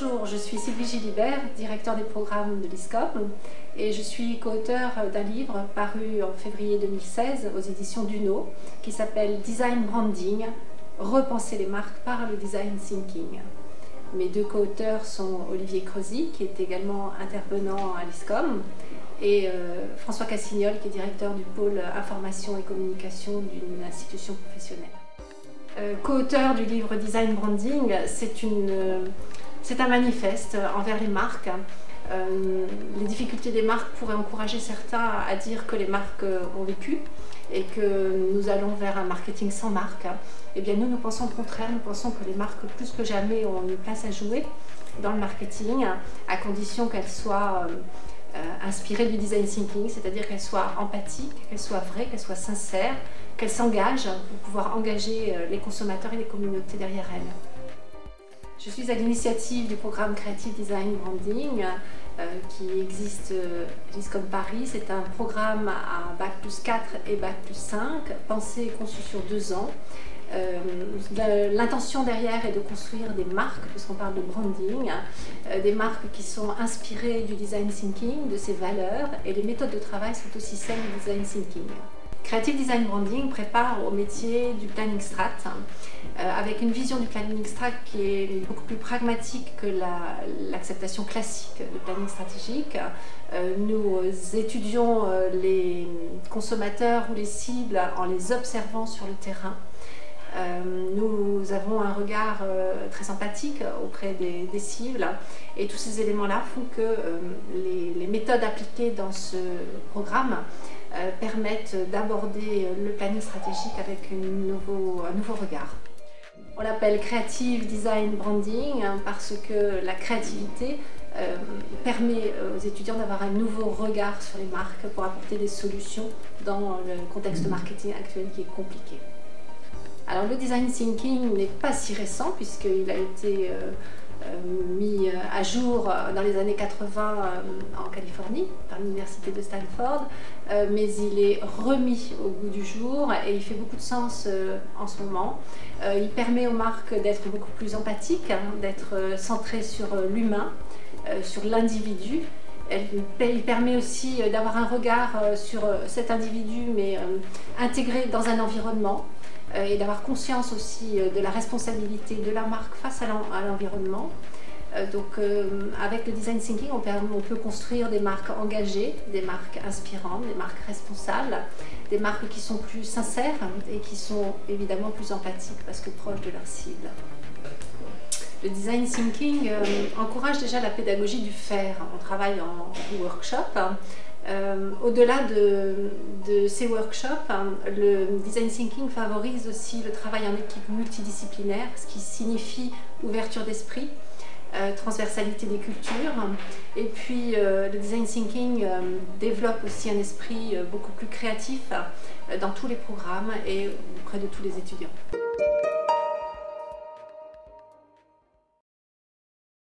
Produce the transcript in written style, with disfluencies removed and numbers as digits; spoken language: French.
Bonjour, je suis Sylvie Gilibert, directeur des programmes de l'ISCOM et je suis co-auteure d'un livre paru en février 2016 aux éditions Duno qui s'appelle Design Branding, repenser les marques par le design thinking. Mes deux co-auteurs sont Olivier Creusy, qui est également intervenant à l'ISCOM, et François Cassignol, qui est directeur du pôle information et communication d'une institution professionnelle. Co-auteur du livre Design Branding, c'est un manifeste envers les marques. Les difficultés des marques pourraient encourager certains à dire que les marques ont vécu et que nous allons vers un marketing sans marque. Eh bien nous pensons le contraire, nous pensons que les marques plus que jamais ont une place à jouer dans le marketing, à condition qu'elles soient inspirées du design thinking, c'est-à-dire qu'elles soient empathiques, qu'elles soient vraies, qu'elles soient sincères, qu'elles s'engagent pour pouvoir engager les consommateurs et les communautés derrière elles. Je suis à l'initiative du programme Creative Design Branding qui existe à l'ISCOM Paris. C'est un programme à Bac+4 et Bac+5, pensé et conçu sur 2 ans. L'intention derrière est de construire des marques, puisqu'on parle de branding, des marques qui sont inspirées du design thinking, de ses valeurs, et les méthodes de travail sont aussi celles du design thinking. Creative Design Branding prépare au métier du planning strat, avec une vision du planning strat qui est beaucoup plus pragmatique que l'acceptation classique du planning stratégique. Nous étudions les consommateurs ou les cibles en les observant sur le terrain. Nous avons un regard très empathique auprès des cibles et tous ces éléments-là font que les méthodes appliquées dans ce programme permettent d'aborder le planning stratégique avec un nouveau regard. On l'appelle Creative Design Branding parce que la créativité permet aux étudiants d'avoir un nouveau regard sur les marques pour apporter des solutions dans le contexte marketing actuel qui est compliqué. Alors le design thinking n'est pas si récent puisqu'il a été mis à jour dans les années 80 en Californie par l'université de Stanford, mais il est remis au goût du jour et il fait beaucoup de sens en ce moment. Il permet aux marques d'être beaucoup plus empathiques, d'être centrées sur l'humain, sur l'individu. Il permet aussi d'avoir un regard sur cet individu mais intégré dans un environnement. Et d'avoir conscience aussi de la responsabilité de la marque face à l'environnement. Donc avec le design thinking, on peut construire des marques engagées, des marques inspirantes, des marques responsables, des marques qui sont plus sincères et qui sont évidemment plus empathiques parce que proches de leur cible. Le design thinking encourage déjà la pédagogie du faire. On travaille en workshop. Au-delà de ces workshops, le design thinking favorise aussi le travail en équipe multidisciplinaire, ce qui signifie ouverture d'esprit, transversalité des cultures. Et puis le design thinking développe aussi un esprit beaucoup plus créatif dans tous les programmes et auprès de tous les étudiants.